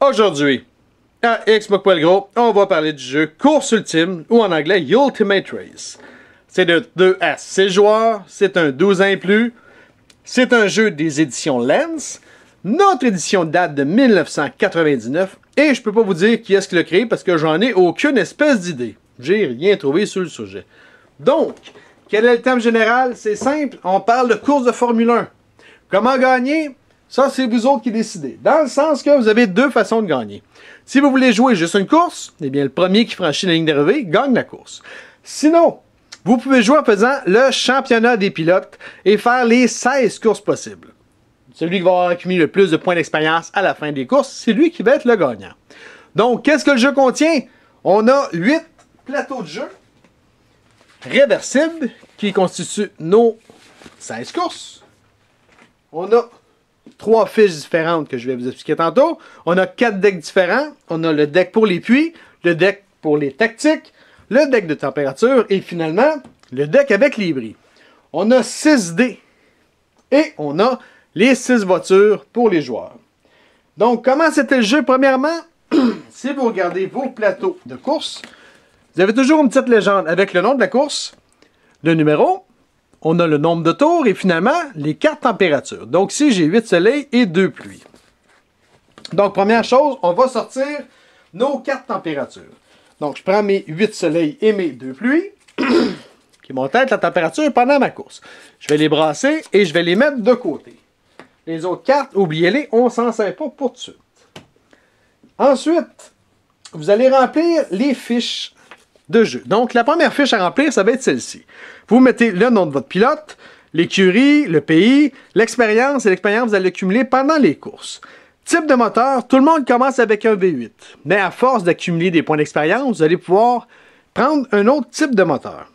Aujourd'hui, à Xbox Poil Gros, on va parler du jeu Course Ultime, ou en anglais Ultimate Race. C'est de 2 à 6 joueurs, c'est un 12 ans et plus, c'est un jeu des éditions Lens. Notre édition date de 1999, et je peux pas vous dire qui est-ce qui l'a créé parce que j'en ai aucune espèce d'idée. J'ai rien trouvé sur le sujet. Donc, quel est le thème général? C'est simple, on parle de course de Formule 1. Comment gagner? Ça, c'est vous autres qui décidez. Dans le sens que vous avez deux façons de gagner. Si vous voulez jouer juste une course, eh bien, le premier qui franchit la ligne d'arrivée gagne la course. Sinon, vous pouvez jouer en faisant le championnat des pilotes et faire les 16 courses possibles. Celui qui va avoir accumulé le plus de points d'expérience à la fin des courses, c'est lui qui va être le gagnant. Donc, qu'est-ce que le jeu contient? On a 8 plateaux de jeu réversibles qui constituent nos 16 courses. On a 3 fiches différentes que je vais vous expliquer tantôt. On a 4 decks différents. On a le deck pour les puits, le deck pour les tactiques, le deck de température et finalement, le deck avec les bris. On a 6 dés et on a les 6 voitures pour les joueurs. Donc, comment c'était le jeu? Premièrement, si vous regardez vos plateaux de course, vous avez toujours une petite légende avec le nom de la course, le numéro, on a le nombre de tours et finalement, les 4 températures. Donc ici, j'ai 8 soleils et 2 pluies. Donc, première chose, on va sortir nos 4 températures. Donc, je prends mes 8 soleils et mes 2 pluies, qui vont être la température pendant ma course. Je vais les brasser et je vais les mettre de côté. Les autres cartes, oubliez-les, on s'en sert pas pour tout de suite. Ensuite, vous allez remplir les fiches de jeu. Donc, la première fiche à remplir, ça va être celle-ci. Vous mettez le nom de votre pilote, l'écurie, le pays, l'expérience, et l'expérience, vous allez l'accumuler pendant les courses. Type de moteur, tout le monde commence avec un V8. Mais à force d'accumuler des points d'expérience, vous allez pouvoir prendre un autre type de moteur.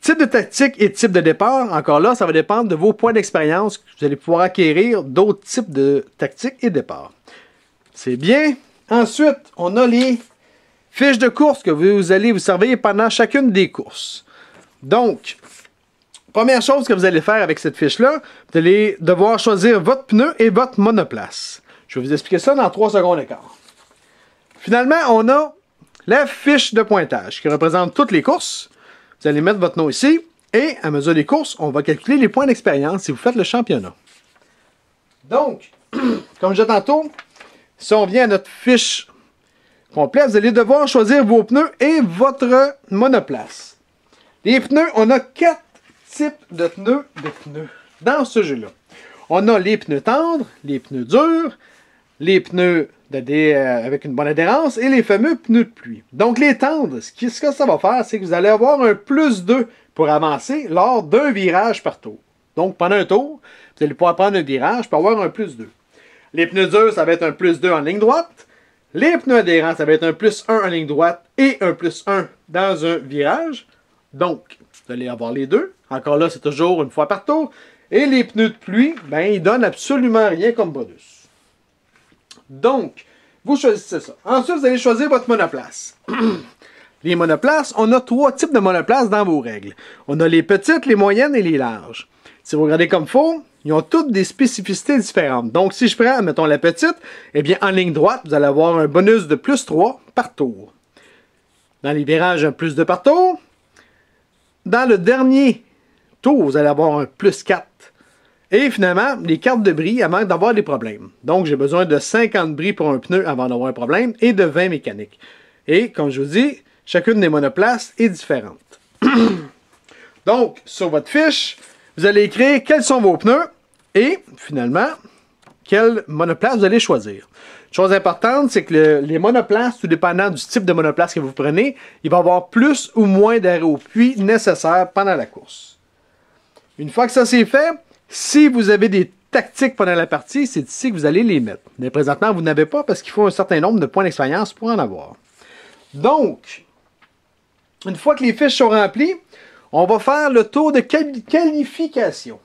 Type de tactique et type de départ, encore là, ça va dépendre de vos points d'expérience. Vous allez pouvoir acquérir d'autres types de tactique et départ. C'est bien. Ensuite, on a les fiches de course que vous allez vous servir pendant chacune des courses. Donc, première chose que vous allez faire avec cette fiche-là, vous allez devoir choisir votre pneu et votre monoplace. Je vais vous expliquer ça dans 3 secondes et quart. Finalement, on a la fiche de pointage qui représente toutes les courses. Vous allez mettre votre nom ici et à mesure des courses, on va calculer les points d'expérience si vous faites le championnat. Donc, comme je disais tantôt, si on vient à notre fiche complète, vous allez devoir choisir vos pneus et votre monoplace. Les pneus, on a 4 types de pneus dans ce jeu-là. On a les pneus tendres, les pneus durs, les pneus avec une bonne adhérence et les fameux pneus de pluie. Donc les tendres, ce que ça va faire, c'est que vous allez avoir un +2 pour avancer lors d'un virage par tour. Donc pendant un tour, vous allez pouvoir prendre un virage pour avoir un +2. Les pneus durs, ça va être un +2 en ligne droite. Les pneus adhérents, ça va être un +1 en ligne droite et un +1 dans un virage. Donc, vous allez avoir les deux. Encore là, c'est toujours une fois par tour. Et les pneus de pluie, ben, ils donnent absolument rien comme bonus. Donc, vous choisissez ça. Ensuite, vous allez choisir votre monoplace. Les monoplaces, on a 3 types de monoplaces dans vos règles. On a les petites, les moyennes et les larges. Si vous regardez comme il faut, ils ont toutes des spécificités différentes. Donc, si je prends, mettons, la petite, eh bien, en ligne droite, vous allez avoir un bonus de +3 par tour. Dans les virages, un +2 par tour. Dans le dernier tour, vous allez avoir un +4. Et finalement, les cartes de bris, elles manquent d'avoir des problèmes. Donc, j'ai besoin de 50 bris pour un pneu avant d'avoir un problème et de 20 mécaniques. Et, comme je vous dis, chacune des monoplaces est différente. Donc, sur votre fiche, vous allez écrire quels sont vos pneus et, finalement, quelle monoplace vous allez choisir. Chose importante, c'est que les monoplaces, tout dépendant du type de monoplace que vous prenez, il va y avoir plus ou moins d'arrêts au puits nécessaires pendant la course. Une fois que ça c'est fait, si vous avez des tactiques pendant la partie, c'est ici que vous allez les mettre. Mais présentement, vous n'avez pas parce qu'il faut un certain nombre de points d'expérience pour en avoir. Donc, une fois que les fiches sont remplies, on va faire le tour de qualification.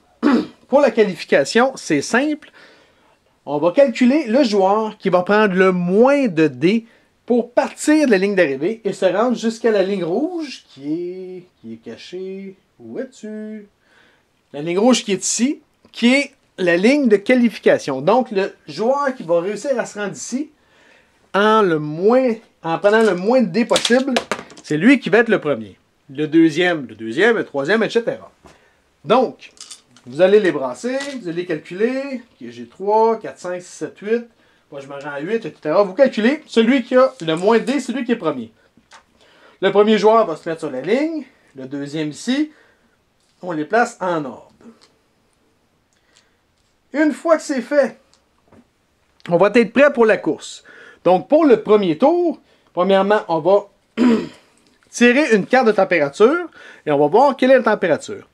Pour la qualification, c'est simple. On va calculer le joueur qui va prendre le moins de dés pour partir de la ligne d'arrivée et se rendre jusqu'à la ligne rouge qui est cachée. Où es-tu? La ligne rouge qui est ici, qui est la ligne de qualification. Donc, le joueur qui va réussir à se rendre ici en prenant le moins de dés possible, c'est lui qui va être le premier. Le deuxième, le troisième, etc. Donc, vous allez les brasser, vous allez calculer. Okay, j'ai 3, 4, 5, 6, 7, 8. Moi, je me rends à 8, etc. Vous calculez. Celui qui a le moins de dés, c'est lui qui est premier. Le premier joueur va se mettre sur la ligne. Le deuxième ici. On les place en ordre. Une fois que c'est fait, on va être prêt pour la course. Donc, pour le premier tour, premièrement, on va tirer une carte de température et on va voir quelle est la température.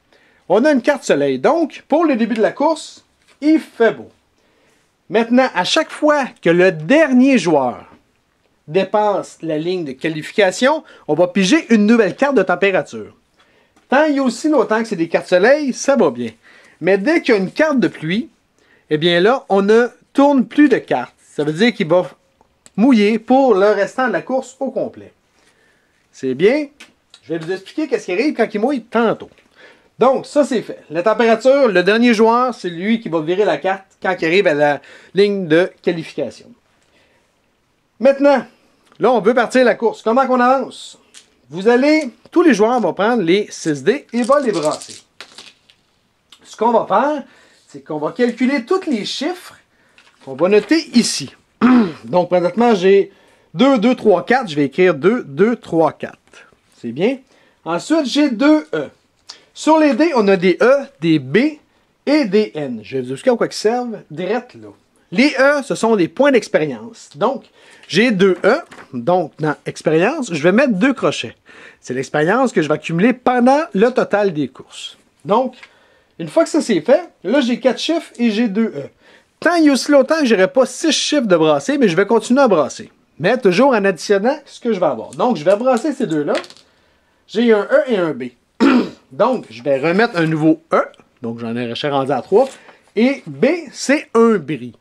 On a une carte soleil. Donc, pour le début de la course, il fait beau. Maintenant, à chaque fois que le dernier joueur dépasse la ligne de qualification, on va piger une nouvelle carte de température. Tant il y a aussi longtemps que c'est des cartes soleil, ça va bien. Mais dès qu'il y a une carte de pluie, eh bien là, on ne tourne plus de cartes. Ça veut dire qu'il va mouiller pour le restant de la course au complet. C'est bien. Je vais vous expliquer qu'est-ce qui arrive quand il mouille tantôt. Donc, ça c'est fait. La température, le dernier joueur, c'est lui qui va virer la carte quand il arrive à la ligne de qualification. Maintenant, là, on veut partir la course. Comment qu'on avance? Tous les joueurs vont prendre les 6 dés et vont les brasser. Ce qu'on va faire, c'est qu'on va calculer tous les chiffres qu'on va noter ici. Donc, présentement, j'ai 2, 2, 3, 4. Je vais écrire 2, 2, 3, 4. C'est bien. Ensuite, j'ai 2 E. Sur les dés, on a des E, des B et des N. Je vais vous expliquer à quoi ils servent direct là. Les E, ce sont des points d'expérience. Donc, j'ai 2 E. Donc, dans expérience, je vais mettre 2 crochets. C'est l'expérience que je vais accumuler pendant le total des courses. Donc, une fois que ça c'est fait, là, j'ai 4 chiffres et j'ai 2 E. Tant il y a aussi longtemps que je n'aurai pas 6 chiffres de brasser, mais je vais continuer à brasser. Mais toujours en additionnant ce que je vais avoir. Donc, je vais brasser ces deux-là. J'ai un E et un B. Donc, je vais remettre un nouveau E. Donc, j'en ai rendu à 3. Et B, c'est un bris.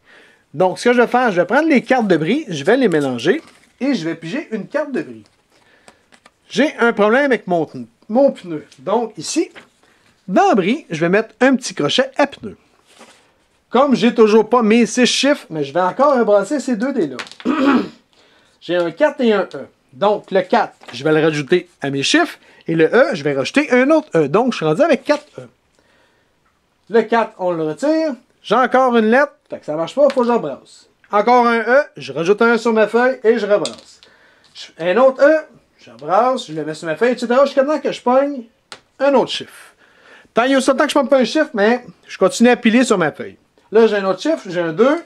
Donc, ce que je vais faire, je vais prendre les cartes de bris, je vais les mélanger et je vais piger une carte de bris. J'ai un problème avec mon pneu. Donc, ici, dans bris, je vais mettre un petit crochet à pneu. Comme j'ai toujours pas mes 6 chiffres, mais je vais encore brasser ces deux dés-là. J'ai un 4 et un E. Donc, le 4, je vais le rajouter à mes chiffres. Et le E, je vais rajouter un autre E. Donc, je suis rendu avec 4 E. Le 4, on le retire. J'ai encore une lettre. Fait que ça ne marche pas, il faut que je rebrasse. Encore un E, je rajoute un E sur ma feuille et je rebrasse. Un autre E, je rebrasse, je le mets sur ma feuille, etc. Jusqu'à temps que je pogne un autre chiffre. Tant il y a autant que je ne pogne pas un chiffre, mais je continue à piler sur ma feuille. Là, j'ai un autre chiffre, j'ai un 2.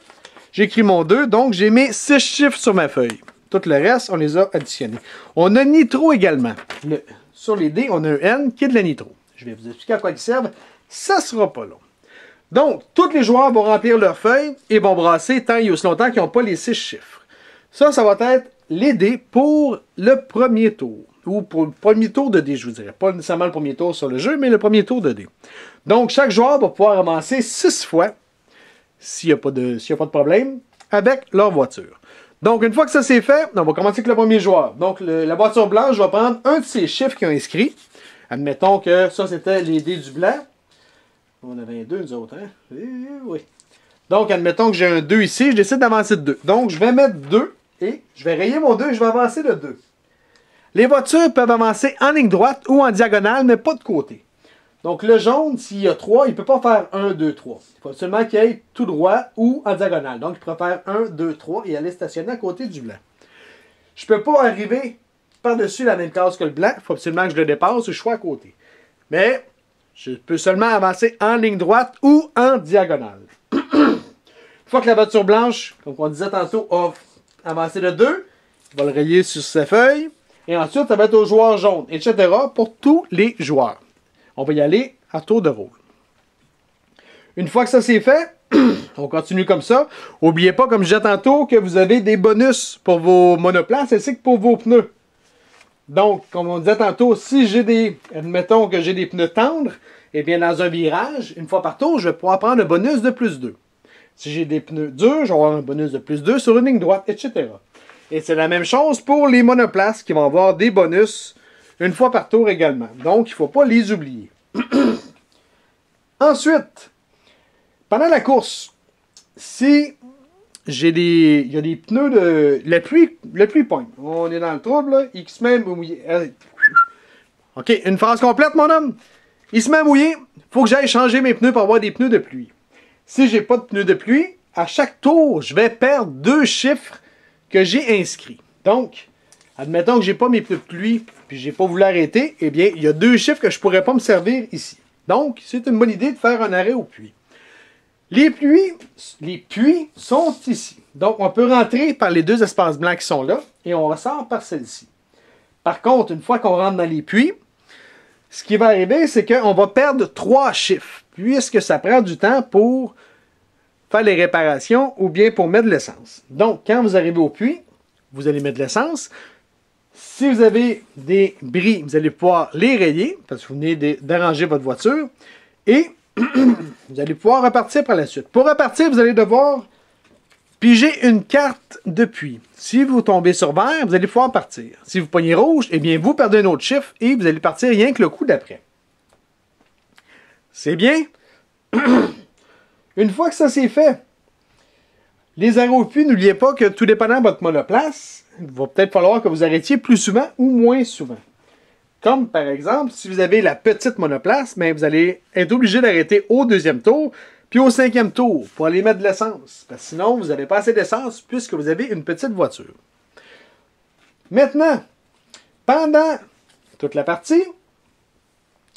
J'écris mon 2, donc j'ai mis 6 chiffres sur ma feuille. Tout le reste, on les a additionnés. On a nitro également. Sur les dés, on a un N qui est de la nitro. Je vais vous expliquer à quoi ils servent. Ça ne sera pas long. Donc, tous les joueurs vont remplir leur feuille et vont brasser tant et aussi longtemps qu'ils n'ont pas les 6 chiffres. Ça va être les dés pour le premier tour. Ou pour le premier tour de dés, je vous dirais. Pas nécessairement le premier tour sur le jeu, mais le premier tour de dés. Donc, chaque joueur va pouvoir avancer 6 fois, s'il n'y a pas de problème, avec leur voiture. Donc, une fois que ça c'est fait, on va commencer avec le premier joueur. Donc, la voiture blanche va prendre un de ces chiffres qu'ils ont inscrits. Admettons que ça, c'était les dés du blanc. On avait un 2, nous autres, hein? Oui. Donc, admettons que j'ai un 2 ici, je décide d'avancer de 2. Donc, je vais mettre 2 et je vais rayer mon 2 et je vais avancer de 2. Les voitures peuvent avancer en ligne droite ou en diagonale, mais pas de côté. Donc, le jaune, s'il y a 3, il ne peut pas faire 1, 2, 3. Il faut seulement qu'il aille tout droit ou en diagonale. Donc, il pourrait faire 1, 2, 3 et aller stationner à côté du blanc. Je ne peux pas arriver par-dessus la même case que le blanc. Il faut absolument que je le dépasse et je sois à côté. Mais, je peux seulement avancer en ligne droite ou en diagonale. Une fois que la voiture blanche, comme on disait tantôt, a avancé de 2, il va le rayer sur sa feuille. Et ensuite, ça va être au joueur jaune, etc. pour tous les joueurs. On va y aller à tour de rôle. Une fois que ça c'est fait, on continue comme ça. N'oubliez pas, comme je disais tantôt, que vous avez des bonus pour vos monoplaces ainsi que pour vos pneus. Donc, comme on disait tantôt, si admettons que j'ai des pneus tendres, eh bien dans un virage, une fois par tour, je vais pouvoir prendre un bonus de plus 2. Si j'ai des pneus durs, je vais avoir un bonus de plus 2 sur une ligne droite, etc. Et c'est la même chose pour les monoplaces qui vont avoir des bonus une fois par tour également. Donc, il ne faut pas les oublier. Ensuite, pendant la course, si il y a des pneus de... La pluie pogne. On est dans le trouble, là. Il se met mouillé. OK, une phrase complète, mon homme. Il se met à mouiller. Faut que j'aille changer mes pneus pour avoir des pneus de pluie. Si j'ai pas de pneus de pluie, à chaque tour, je vais perdre 2 chiffres que j'ai inscrits. Donc, admettons que j'ai pas mes pneus de pluie, puis j'ai pas voulu arrêter, eh bien, il y a 2 chiffres que je pourrais pas me servir ici. Donc, c'est une bonne idée de faire un arrêt au puits. Les puits sont ici. Donc, on peut rentrer par les 2 espaces blancs qui sont là, et on ressort par celle-ci. Par contre, une fois qu'on rentre dans les puits, ce qui va arriver, c'est qu'on va perdre 3 chiffres, puisque ça prend du temps pour faire les réparations ou bien pour mettre de l'essence. Donc, quand vous arrivez au puits, vous allez mettre de l'essence. Si vous avez des bris, vous allez pouvoir les rayer, parce que vous venez d'arranger votre voiture, et vous allez pouvoir repartir par la suite. Pour repartir, vous allez devoir piger une carte de puits. Si vous tombez sur vert, vous allez pouvoir partir. Si vous pognez rouge, eh bien, vous perdez un autre chiffre et vous allez partir rien que le coup d'après. C'est bien? Une fois que ça c'est fait, les arrêts au puits, n'oubliez pas que tout dépendant de votre monoplace, il va peut-être falloir que vous arrêtiez plus souvent ou moins souvent. Comme par exemple, si vous avez la petite monoplace, bien, vous allez être obligé d'arrêter au 2e tour, puis au 5e tour, pour aller mettre de l'essence. Parce que sinon, vous n'avez pas assez d'essence puisque vous avez une petite voiture. Maintenant, pendant toute la partie,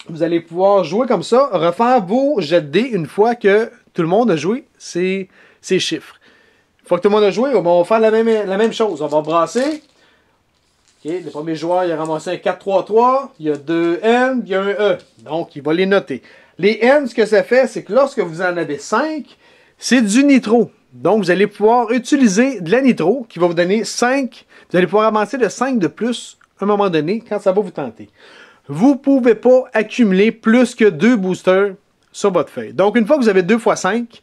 vous allez pouvoir jouer comme ça, refaire vos jets de dés une fois que tout le monde a joué ces chiffres. Une fois que tout le monde a joué, on va faire la même chose. On va brasser. Okay, le premier joueur, il a ramassé un 4-3-3, il y a 2 N, il y a un E. Donc, il va les noter. Les N, ce que ça fait, c'est que lorsque vous en avez 5, c'est du nitro. Donc, vous allez pouvoir utiliser de la nitro qui va vous donner 5. Vous allez pouvoir avancer de 5 de plus à un moment donné quand ça va vous tenter. Vous ne pouvez pas accumuler plus que 2 boosters sur votre feuille. Donc, une fois que vous avez 2 x 5,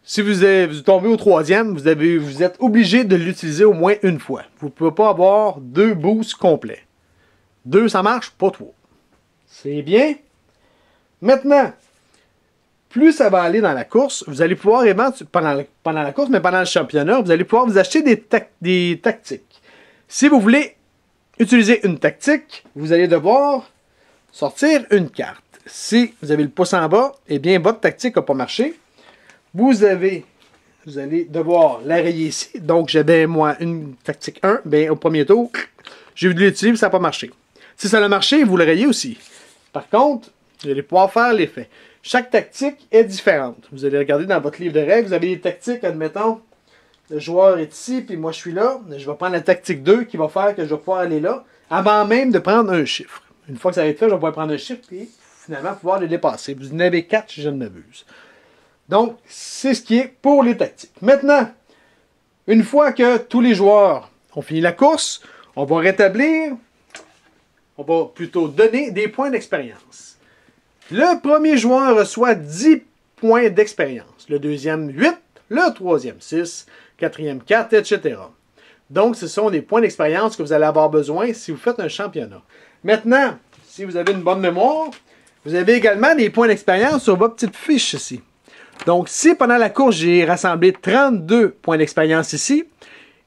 si vous tombez au 3e, vous êtes obligé de l'utiliser au moins une fois. Vous ne pouvez pas avoir 2 boosts complets. 2, ça marche, pas 3. C'est bien. Maintenant, plus ça va aller dans la course, vous allez pouvoir, pendant la course, mais pendant le championnat, vous allez pouvoir vous acheter des tactiques. Si vous voulez utiliser une tactique, vous allez devoir sortir une carte. Si vous avez le pouce en bas, eh bien, votre tactique n'a pas marché. Vous allez devoir la rayer ici. Donc, j'avais, moi, une tactique 1. Bien, au premier tour, j'ai voulu l'utiliser, ça n'a pas marché. Si ça a marché, vous le rayez aussi. Par contre, vous allez pouvoir faire l'effet. Chaque tactique est différente. Vous allez regarder dans votre livre de règles. Vous avez des tactiques, admettons, le joueur est ici, puis moi je suis là. Je vais prendre la tactique 2 qui va faire que je vais pouvoir aller là, avant même de prendre un chiffre. Une fois que ça va être fait, je vais pouvoir prendre un chiffre, puis finalement pouvoir le dépasser. Vous en avez 4 si je ne m'abuse. Donc, c'est ce qui est pour les tactiques. Maintenant, une fois que tous les joueurs ont fini la course, on va rétablir, on va plutôt donner des points d'expérience. Le premier joueur reçoit 10 points d'expérience. Le deuxième, 8. Le troisième, 6. Quatrième, 4, etc. Donc, ce sont des points d'expérience que vous allez avoir besoin si vous faites un championnat. Maintenant, si vous avez une bonne mémoire, vous avez également des points d'expérience sur votre petite fiche ici. Donc, si pendant la course, j'ai rassemblé 32 points d'expérience ici,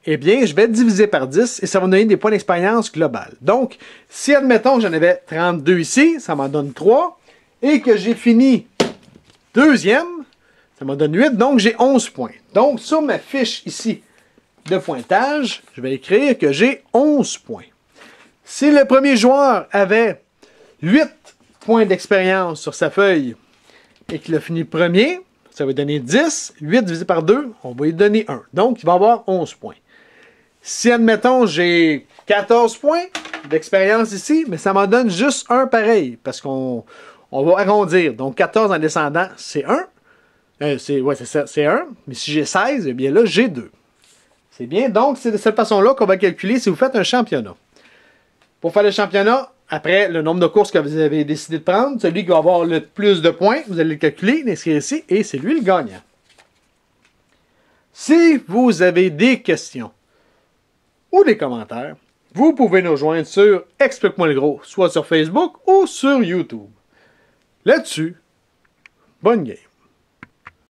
eh bien, je vais diviser par 10 et ça va me donner des points d'expérience globales. Donc, si, admettons, j'en avais 32 ici, ça m'en donne 3, et que j'ai fini deuxième, ça m'en donne 8, donc j'ai 11 points. Donc, sur ma fiche ici de pointage, je vais écrire que j'ai 11 points. Si le premier joueur avait 8 points d'expérience sur sa feuille et qu'il a fini premier, ça va donner 10. 8 divisé par 2, on va lui donner 1. Donc, il va avoir 11 points. Si, admettons, j'ai 14 points d'expérience ici, mais ça m'en donne juste 1 pareil, parce qu'on va arrondir. Donc, 14 en descendant, c'est 1. C'est 1. Mais si j'ai 16, eh bien là, j'ai 2. C'est bien. Donc, c'est de cette façon-là qu'on va calculer si vous faites un championnat. Pour faire le championnat, après le nombre de courses que vous avez décidé de prendre, celui qui va avoir le plus de points, vous allez le calculer, l'inscrire ici, et c'est lui le gagnant. Si vous avez des questions ou des commentaires, vous pouvez nous joindre sur Explique-moi le gros, soit sur Facebook ou sur YouTube. Là-dessus, bonne game.